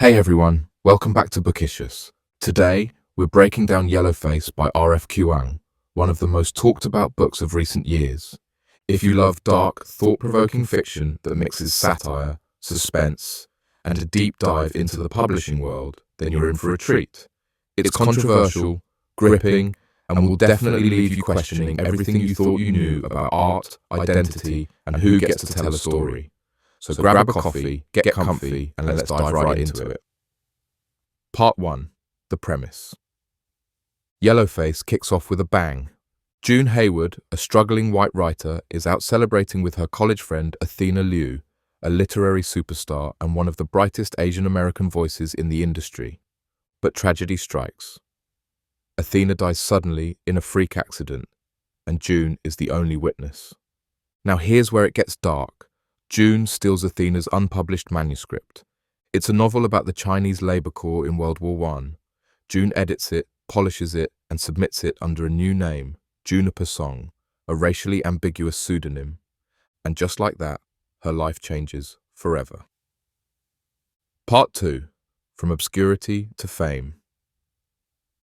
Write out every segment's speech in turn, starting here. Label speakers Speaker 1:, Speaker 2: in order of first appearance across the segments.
Speaker 1: Hey everyone, welcome back to Bookicious. Today, we're breaking down Yellowface by R.F. Kuang, one of the most talked about books of recent years. If you love dark, thought-provoking fiction that mixes satire, suspense, and a deep dive into the publishing world, then you're in for a treat. It's controversial, gripping, and will definitely leave you questioning everything you thought you knew about art, identity, and who gets to tell a story. So grab a coffee, get comfy, and let's dive right into it. Part 1. The premise. Yellowface kicks off with a bang. June Hayward, a struggling white writer, is out celebrating with her college friend Athena Liu, a literary superstar and one of the brightest Asian American voices in the industry. But tragedy strikes. Athena dies suddenly in a freak accident, and June is the only witness. Now here's where it gets dark. June steals Athena's unpublished manuscript. It's a novel about the Chinese labor corps in World War I. June edits it, polishes it, and submits it under a new name, Juniper Song, a racially ambiguous pseudonym. And just like that, her life changes forever. Part 2. From Obscurity to Fame.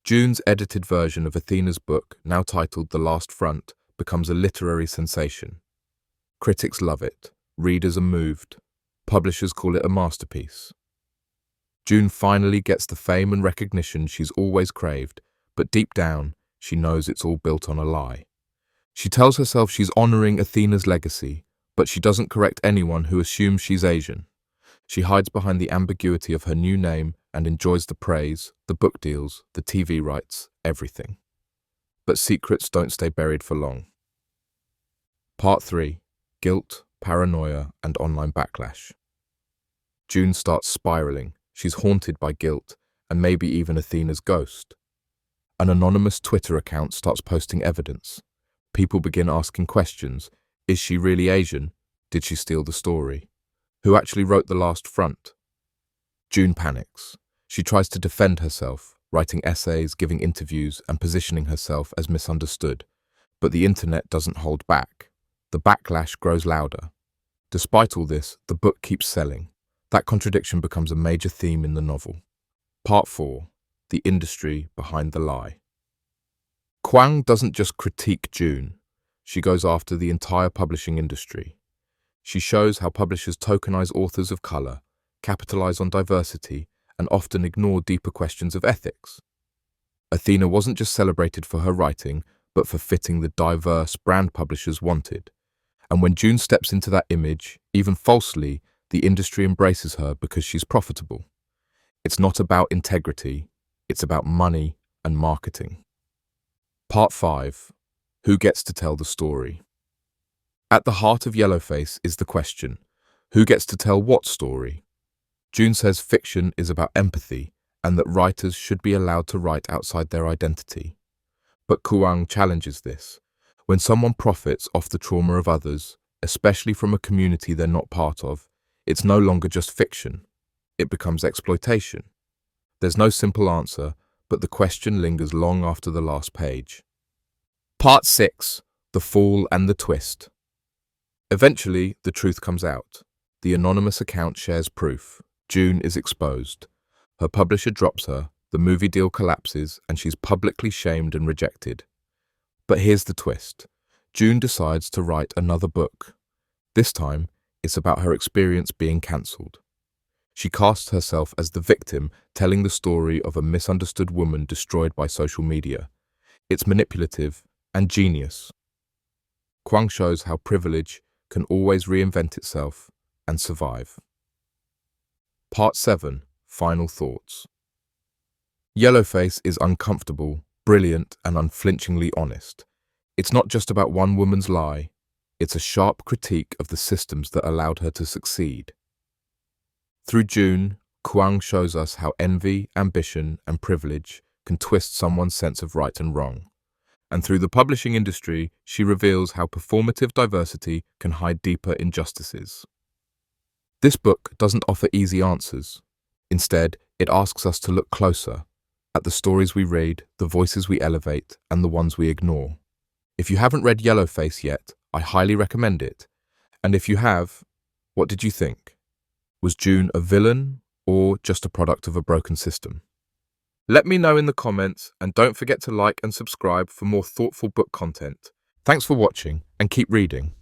Speaker 1: June's edited version of Athena's book, now titled The Last Front, becomes a literary sensation. Critics love it. Readers are moved. Publishers call it a masterpiece. June finally gets the fame and recognition she's always craved, but deep down, she knows it's all built on a lie. She tells herself she's honoring Athena's legacy, but she doesn't correct anyone who assumes she's Asian. She hides behind the ambiguity of her new name and enjoys the praise, the book deals, the TV rights, everything. But secrets don't stay buried for long. Part 3. Guilt, Paranoia, and Online Backlash. June starts spiraling. She's haunted by guilt, and maybe even Athena's ghost. An anonymous Twitter account starts posting evidence. People begin asking questions. Is she really Asian? Did she steal the story? Who actually wrote The Last Front? June panics. She tries to defend herself, writing essays, giving interviews, and positioning herself as misunderstood. But the internet doesn't hold back. The backlash grows louder. Despite all this, the book keeps selling. That contradiction becomes a major theme in the novel. Part 4. The industry behind the lie. Kuang doesn't just critique June. She goes after the entire publishing industry. She shows how publishers tokenize authors of color, capitalize on diversity, and often ignore deeper questions of ethics. Athena wasn't just celebrated for her writing, but for fitting the diverse brand publishers wanted. And when June steps into that image, even falsely, the industry embraces her because she's profitable. It's not about integrity, it's about money and marketing. Part 5. Who gets to tell the story? At the heart of Yellowface is the question, who gets to tell what story? June says fiction is about empathy and that writers should be allowed to write outside their identity. But Kuang challenges this. When someone profits off the trauma of others, especially from a community they're not part of, it's no longer just fiction. It becomes exploitation. There's no simple answer, but the question lingers long after the last page. Part 6. The Fall and the Twist. Eventually, the truth comes out. The anonymous account shares proof. June is exposed. Her publisher drops her, the movie deal collapses, and she's publicly shamed and rejected. But here's the twist. June decides to write another book. This time, it's about her experience being cancelled. She casts herself as the victim, telling the story of a misunderstood woman destroyed by social media. It's manipulative and genius. Kuang shows how privilege can always reinvent itself and survive. Part 7. Final Thoughts. Yellowface is uncomfortable, brilliant, and unflinchingly honest. It's not just about one woman's lie. It's a sharp critique of the systems that allowed her to succeed. Through June, Kuang shows us how envy, ambition, and privilege can twist someone's sense of right and wrong. And through the publishing industry, she reveals how performative diversity can hide deeper injustices. This book doesn't offer easy answers. Instead, it asks us to look closer at the stories we read, the voices we elevate, and the ones we ignore. If you haven't read Yellowface yet, I highly recommend it. And if you have, what did you think? Was June a villain or just a product of a broken system? Let me know in the comments, and don't forget to like and subscribe for more thoughtful book content. Thanks for watching, and keep reading.